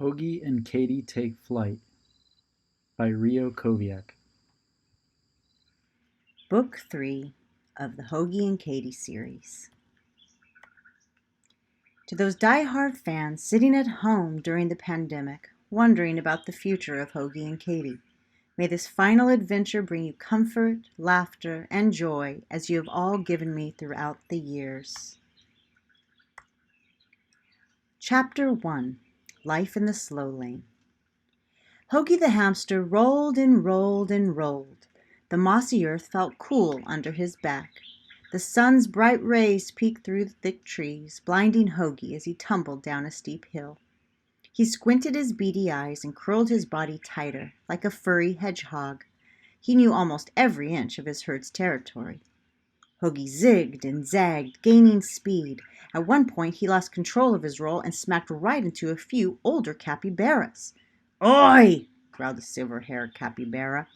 Hoagie and Katie Take Flight by Rio Koviak. Book 3 of the Hoagie and Katie series. To those die-hard fans sitting at home during the pandemic, wondering about the future of Hoagie and Katie, may this final adventure bring you comfort, laughter, and joy as you have all given me throughout the years. Chapter 1. Life in the Slow Lane. Hoagie the hamster rolled and rolled and rolled. The mossy earth felt cool under his back. The sun's bright rays peeked through the thick trees, blinding Hoagie as he tumbled down a steep hill. He squinted his beady eyes and curled his body tighter, like a furry hedgehog. He knew almost every inch of his herd's territory. Hoagie zigged and zagged, gaining speed. At one point, he lost control of his roll and smacked right into a few older capybaras. "Oi!" growled the silver-haired capybara.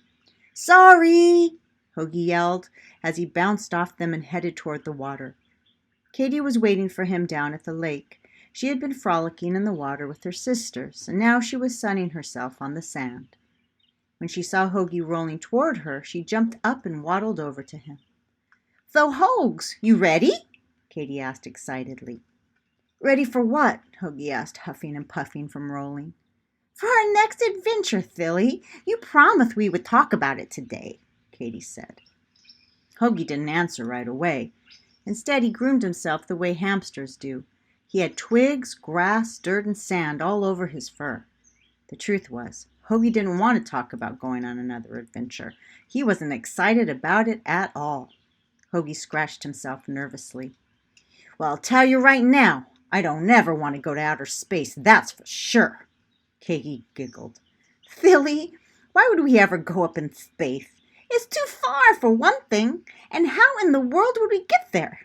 "Sorry!" Hoagie yelled as he bounced off them and headed toward the water. Katie was waiting for him down at the lake. She had been frolicking in the water with her sisters, and now she was sunning herself on the sand. When she saw Hoagie rolling toward her, she jumped up and waddled over to him. "So, Hoags, you ready?" Katie asked excitedly. "Ready for what?" Hoagie asked, huffing and puffing from rolling. "For our next adventure, Philly. You promised we would talk about it today," Katie said. Hoagie didn't answer right away. Instead, he groomed himself the way hamsters do. He had twigs, grass, dirt, and sand all over his fur. The truth was, Hoagie didn't want to talk about going on another adventure. He wasn't excited about it at all. Hoagie scratched himself nervously. "Well, I'll tell you right now, I don't ever want to go to outer space, that's for sure." Katie giggled. "Philly, why would we ever go up in space? It's too far, for one thing. And how in the world would we get there?"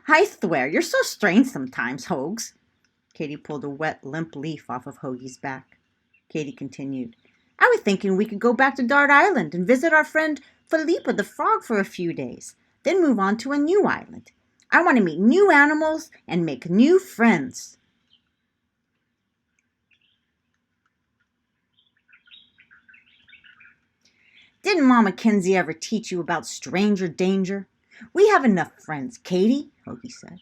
"I swear, you're so strange sometimes, Hoags." Katie pulled a wet, limp leaf off of Hoagie's back. Katie continued. "I was thinking we could go back to Dart Island and visit our friend Philippa the frog for a few days, then move on to a new island. I want to meet new animals and make new friends." "Didn't Mama Kinsey ever teach you about stranger danger? We have enough friends, Katie," Hoagie said.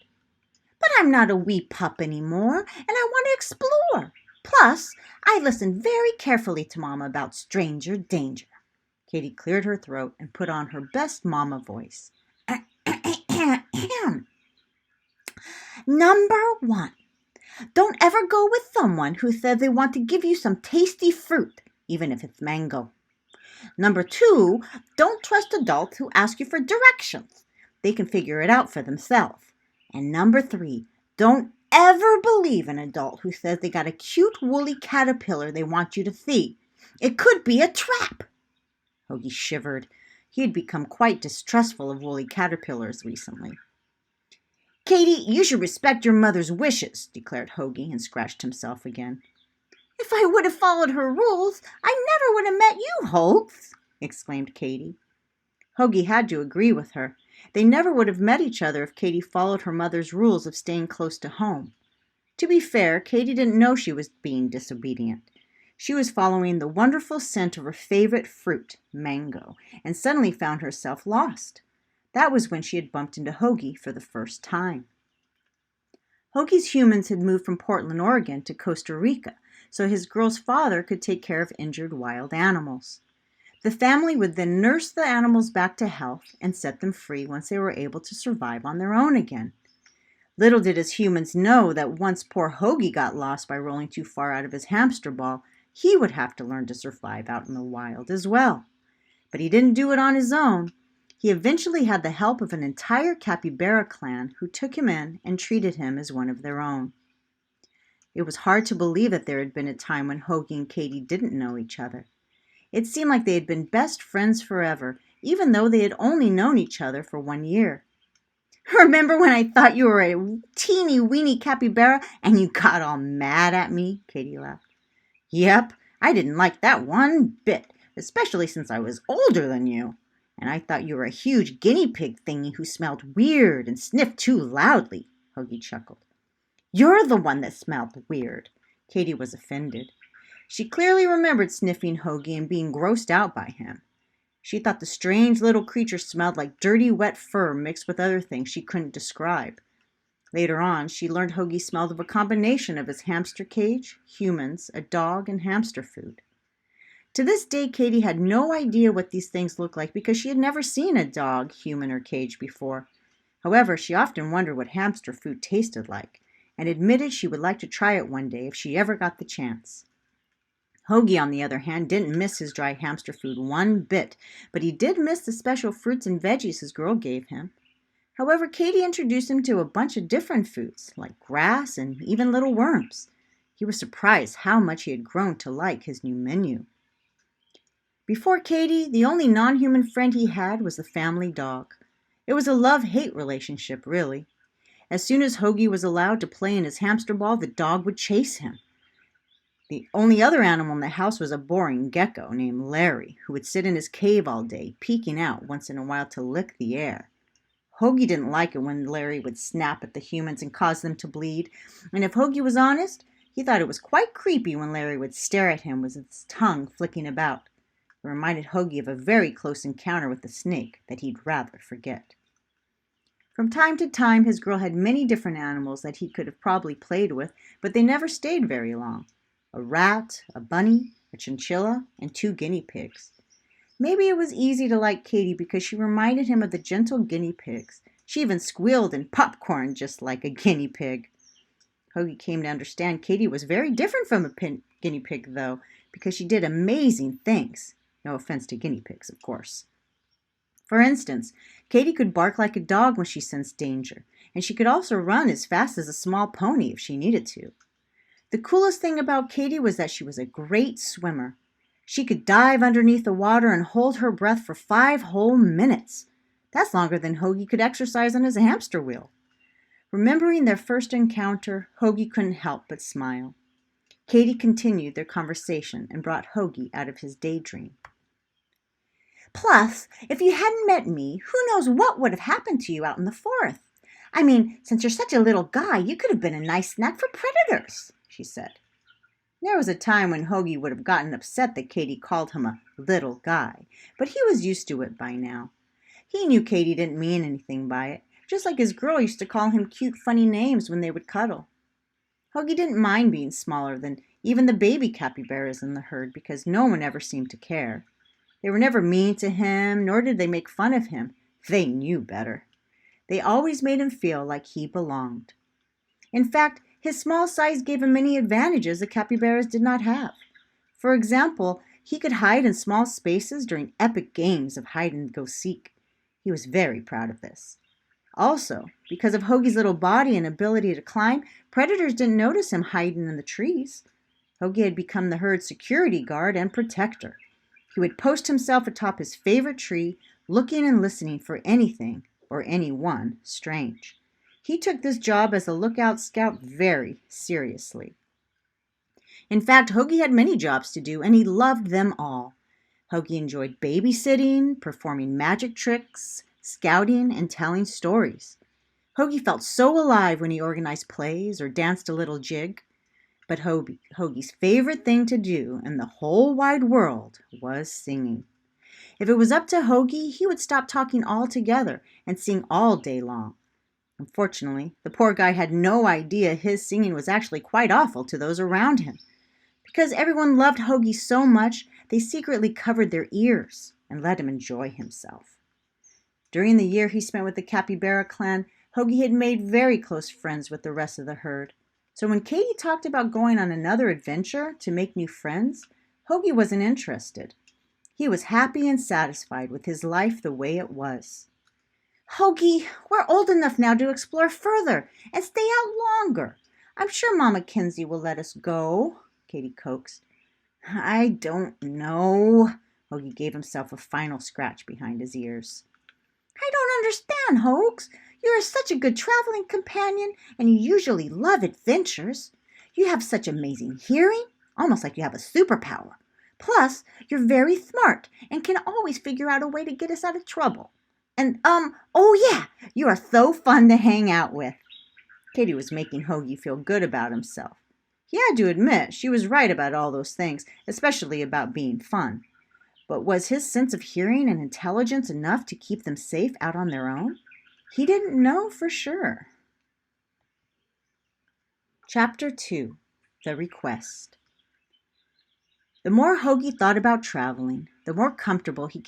"But I'm not a wee pup anymore, and I want to explore. Plus, I listened very carefully to Mama about stranger danger." Katie cleared her throat and put on her best Mama voice. "Number 1, don't ever go with someone who says they want to give you some tasty fruit, even if it's mango. Number 2, don't trust adults who ask you for directions. They can figure it out for themselves. And number 3, don't ever believe an adult who says they got a cute woolly caterpillar they want you to see. It could be a trap." Hoagie shivered. He had become quite distrustful of woolly caterpillars recently. "Katie, you should respect your mother's wishes," declared Hoagie, and scratched himself again. "If I would have followed her rules, I never would have met you, Hoags," exclaimed Katie. Hoagie had to agree with her. They never would have met each other if Katie followed her mother's rules of staying close to home. To be fair, Katie didn't know she was being disobedient. She was following the wonderful scent of her favorite fruit, mango, and suddenly found herself lost. That was when she had bumped into Hoagie for the first time. Hoagie's humans had moved from Portland, Oregon to Costa Rica, so his girl's father could take care of injured wild animals. The family would then nurse the animals back to health and set them free once they were able to survive on their own again. Little did his humans know that once poor Hoagie got lost by rolling too far out of his hamster ball, he would have to learn to survive out in the wild as well. But he didn't do it on his own. He eventually had the help of an entire capybara clan who took him in and treated him as one of their own. It was hard to believe that there had been a time when Hoagie and Katie didn't know each other. It seemed like they had been best friends forever, even though they had only known each other for 1 year. "Remember when I thought you were a teeny weeny capybara and you got all mad at me?" Katie laughed. "Yep, I didn't like that one bit, especially since I was older than you. And I thought you were a huge guinea pig thingy who smelled weird and sniffed too loudly," Hoagie chuckled. "You're the one that smelled weird," Katy was offended. She clearly remembered sniffing Hoagie and being grossed out by him. She thought the strange little creature smelled like dirty, wet fur mixed with other things she couldn't describe. Later on, she learned Hoagie smelled of a combination of his hamster cage, humans, a dog, and hamster food. To this day, Katy had no idea what these things looked like because she had never seen a dog, human, or cage before. However, she often wondered what hamster food tasted like, and admitted she would like to try it one day if she ever got the chance. Hoagie, on the other hand, didn't miss his dry hamster food one bit, but he did miss the special fruits and veggies his girl gave him. However, Katy introduced him to a bunch of different foods, like grass and even little worms. He was surprised how much he had grown to like his new menu. Before Katy, the only non-human friend he had was the family dog. It was a love-hate relationship, really. As soon as Hoagie was allowed to play in his hamster ball, the dog would chase him. The only other animal in the house was a boring gecko named Larry, who would sit in his cave all day, peeking out once in a while to lick the air. Hoagie didn't like it when Larry would snap at the humans and cause them to bleed, and if Hoagie was honest, he thought it was quite creepy when Larry would stare at him with his tongue flicking about. It reminded Hoagie of a very close encounter with a snake that he'd rather forget. From time to time, his girl had many different animals that he could have probably played with, but they never stayed very long. A rat, a bunny, a chinchilla, and 2 guinea pigs. Maybe it was easy to like Katy because she reminded him of the gentle guinea pigs. She even squealed and popcorn just like a guinea pig. Hoagie came to understand Katy was very different from a guinea pig, though, because she did amazing things. No offense to guinea pigs, of course. For instance, Katy could bark like a dog when she sensed danger, and she could also run as fast as a small pony if she needed to. The coolest thing about Katy was that she was a great swimmer. She could dive underneath the water and hold her breath for 5 whole minutes. That's longer than Hoagie could exercise on his hamster wheel. Remembering their first encounter, Hoagie couldn't help but smile. Katy continued their conversation and brought Hoagie out of his daydream. Plus, if you hadn't met me, who knows what would have happened to you out in the forest? I mean, since you're such a little guy, you could have been a nice snack for predators, she said. There was a time when Hoagie would have gotten upset that Katy called him a little guy, but he was used to it by now. He knew Katy didn't mean anything by it, just like his girl used to call him cute, funny names when they would cuddle. Hoagie didn't mind being smaller than even the baby capybaras in the herd because no one ever seemed to care. They were never mean to him, nor did they make fun of him. They knew better. They always made him feel like he belonged. In fact, his small size gave him many advantages the capybaras did not have. For example, he could hide in small spaces during epic games of hide-and-go-seek. He was very proud of this. Also, because of Hoagie's little body and ability to climb, predators didn't notice him hiding in the trees. Hoagie had become the herd's security guard and protector. He would post himself atop his favorite tree, looking and listening for anything or anyone strange. He took this job as a lookout scout very seriously. In fact, Hoagie had many jobs to do, and he loved them all. Hoagie enjoyed babysitting, performing magic tricks, scouting, and telling stories. Hoagie felt so alive when he organized plays or danced a little jig. But Hoagie's favorite thing to do in the whole wide world was singing. If it was up to Hoagie, he would stop talking altogether and sing all day long. Unfortunately, the poor guy had no idea his singing was actually quite awful to those around him. Because everyone loved Hoagie so much, they secretly covered their ears and let him enjoy himself. During the year he spent with the Capybara clan, Hoagie had made very close friends with the rest of the herd. So when Katy talked about going on another adventure to make new friends, Hoagie wasn't interested. He was happy and satisfied with his life the way it was. Hoagie, we're old enough now to explore further and stay out longer. I'm sure Mama Kinsey will let us go, Katy coaxed. I don't know. Hoagie gave himself a final scratch behind his ears. I don't understand, Hoax. You're such a good traveling companion, and you usually love adventures. You have such amazing hearing, almost like you have a superpower. Plus, you're very smart and can always figure out a way to get us out of trouble. And, oh yeah, you are so fun to hang out with. Katy was making Hoagie feel good about himself. He had to admit she was right about all those things, especially about being fun. But was his sense of hearing and intelligence enough to keep them safe out on their own? He didn't know for sure. Chapter 2. The Request. The more Hoagie thought about traveling, the more comfortable he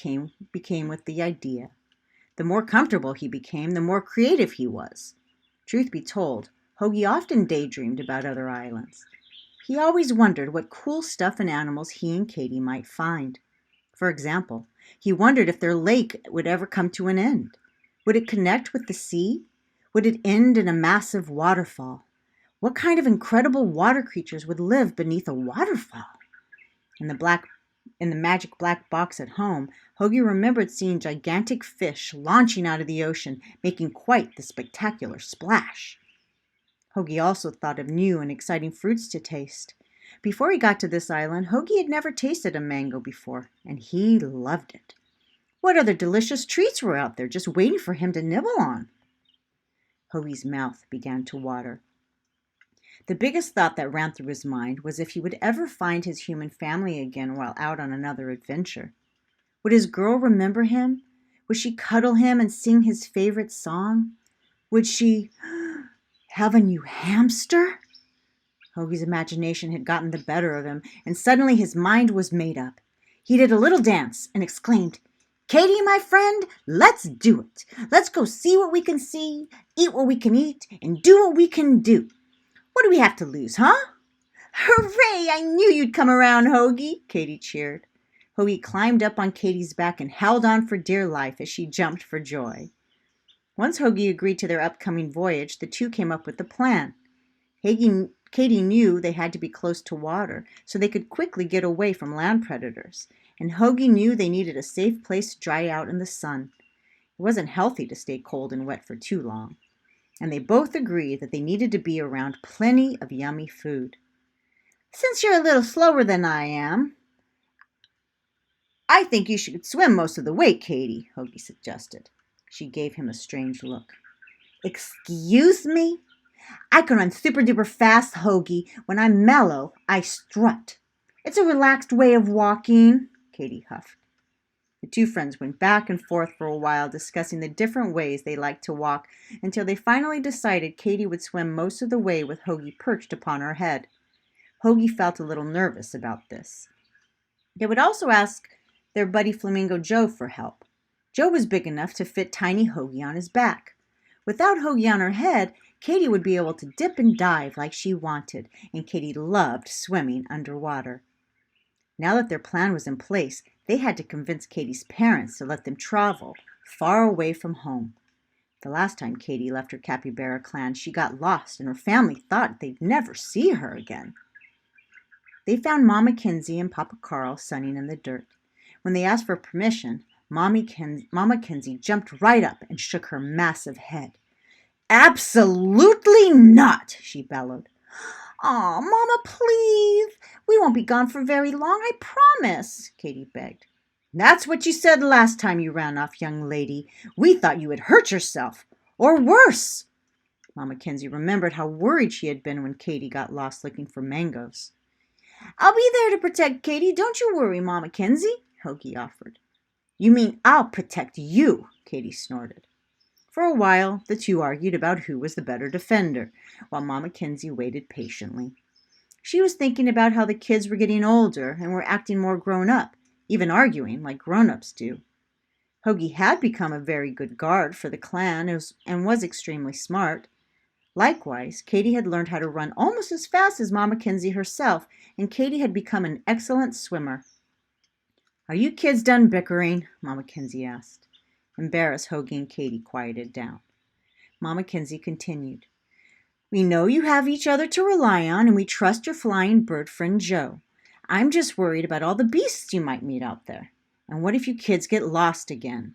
became with the idea. The more comfortable he became, the more creative he was. Truth be told, Hoagie often daydreamed about other islands. He always wondered what cool stuff and animals he and Katy might find. For example, he wondered if their lake would ever come to an end. Would it connect with the sea? Would it end in a massive waterfall? What kind of incredible water creatures would live beneath a waterfall? In the magic black box at home, Hoagie remembered seeing gigantic fish launching out of the ocean, making quite the spectacular splash. Hoagie also thought of new and exciting fruits to taste. Before he got to this island, Hoagie had never tasted a mango before, and he loved it. What other delicious treats were out there just waiting for him to nibble on? Hoagie's mouth began to water. The biggest thought that ran through his mind was if he would ever find his human family again while out on another adventure. Would his girl remember him? Would she cuddle him and sing his favorite song? Would she have a new hamster? Hoagie's imagination had gotten the better of him, and suddenly his mind was made up. He did a little dance and exclaimed, "Katy, my friend, let's do it. Let's go see what we can see, eat what we can eat, and do what we can do. What do we have to lose, huh?" "Hooray! I knew you'd come around, Hoagie," Katy cheered. Hoagie climbed up on Katy's back and held on for dear life as she jumped for joy. Once Hoagie agreed to their upcoming voyage, the two came up with a plan. Katy knew they had to be close to water so they could quickly get away from land predators, and Hoagie knew they needed a safe place to dry out in the sun. It wasn't healthy to stay cold and wet for too long. And they both agreed that they needed to be around plenty of yummy food. "Since you're a little slower than I am, I think you should swim most of the way, Katy," Hoagie suggested. She gave him a strange look. "Excuse me? I can run super duper fast, Hoagie. When I'm mellow, I strut. It's a relaxed way of walking," Katy huffed. The two friends went back and forth for a while discussing the different ways they liked to walk until they finally decided Katy would swim most of the way with Hoagie perched upon her head. Hoagie felt a little nervous about this. They would also ask their buddy Flamingo Joe for help. Joe was big enough to fit tiny Hoagie on his back. Without Hoagie on her head, Katy would be able to dip and dive like she wanted, and Katy loved swimming underwater. Now that their plan was in place, they had to convince Katy's parents to let them travel far away from home. The last time Katy left her capybara clan, she got lost, and her family thought they'd never see her again. They found Mama Kinsey and Papa Carl sunning in the dirt. When they asked for permission, Mama Kinsey jumped right up and shook her massive head. "Absolutely not," she bellowed. "Aw, Mama, please. We won't be gone for very long, I promise," Katy begged. "That's what you said last time you ran off, young lady. We thought you had hurt yourself. Or worse." Mama Kinsey remembered how worried she had been when Katy got lost looking for mangoes. "I'll be there to protect Katy. Don't you worry, Mama Kinsey," Hoagie offered. "You mean I'll protect you," Katy snorted. For a while, the two argued about who was the better defender, while Mama Kinsey waited patiently. She was thinking about how the kids were getting older and were acting more grown up, even arguing like grown-ups do. Hoagie had become a very good guard for the clan and was extremely smart. Likewise, Katy had learned how to run almost as fast as Mama Kinsey herself, and Katy had become an excellent swimmer. "Are you kids done bickering?" Mama Kinsey asked. Embarrassed, Hoagie and Katy quieted down. Mama Kinsey continued. "We know you have each other to rely on, and we trust your flying bird friend Joe. I'm just worried about all the beasts you might meet out there. And what if you kids get lost again?"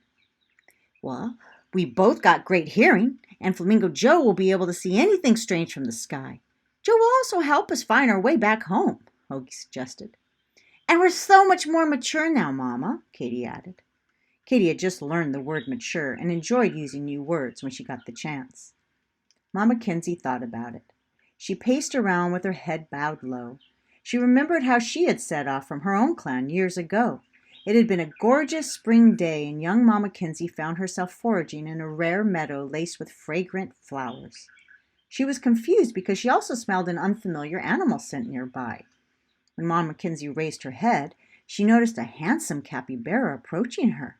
"Well, we both got great hearing, and Flamingo Joe will be able to see anything strange from the sky. Joe will also help us find our way back home," Hoagie suggested. "And we're so much more mature now, Mama," Katy added. Katy had just learned the word mature and enjoyed using new words when she got the chance. Mama Kinsey thought about it. She paced around with her head bowed low. She remembered how she had set off from her own clan years ago. It had been a gorgeous spring day, and young Mama Kinsey found herself foraging in a rare meadow laced with fragrant flowers. She was confused because she also smelled an unfamiliar animal scent nearby. When Mama Kinsey raised her head, she noticed a handsome capybara approaching her.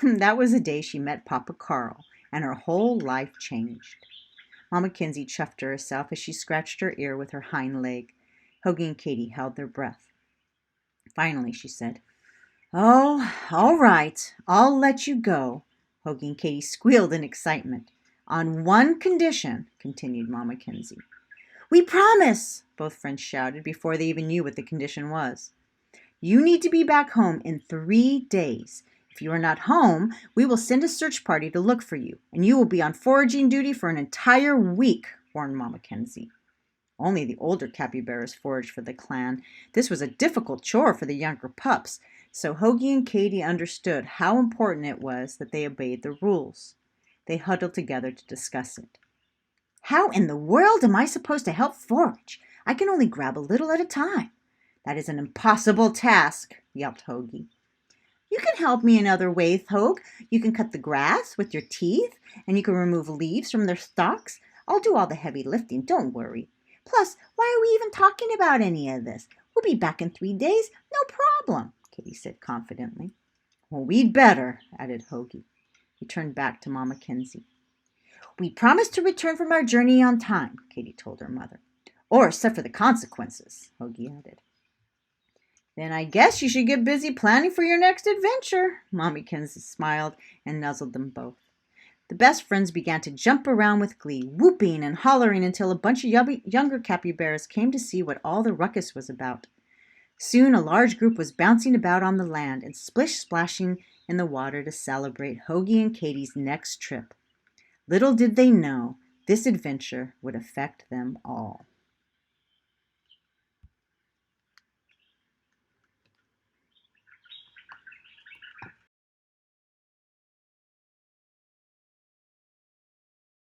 That was the day she met Papa Carl, and her whole life changed. Mama Kinsey chuffed to herself as she scratched her ear with her hind leg. Hoagie and Katy held their breath. Finally, she said, "Oh, all right, I'll let you go." Hoagie and Katy squealed in excitement. "On one condition," continued Mama Kinsey. "We promise!" both friends shouted before they even knew what the condition was. "You need to be back home in 3 days. If you are not home, we will send a search party to look for you, and you will be on foraging duty for an entire week," warned Mama Kinsey. Only the older capybaras foraged for the clan. This was a difficult chore for the younger pups, so Hoagie and Katy understood how important it was that they obeyed the rules. They huddled together to discuss it. "How in the world am I supposed to help forage? I can only grab a little at a time." "That is an impossible task," yelped Hoagie. "You can help me in other ways, Hoag. You can cut the grass with your teeth, and you can remove leaves from their stalks. I'll do all the heavy lifting, don't worry. Plus, why are we even talking about any of this? We'll be back in 3 days, no problem," Katy said confidently. "Well, we'd better," added Hoagie. He turned back to Mama Kinsey. "We promise to return from our journey on time," Katy told her mother. "Or suffer the consequences," Hoagie added. "Then I guess you should get busy planning for your next adventure." Mama Kinsey smiled and nuzzled them both. The best friends began to jump around with glee, whooping and hollering until a bunch of younger capybaras came to see what all the ruckus was about. Soon a large group was bouncing about on the land and splish-splashing in the water to celebrate Hoagie and Katy's next trip. Little did they know this adventure would affect them all.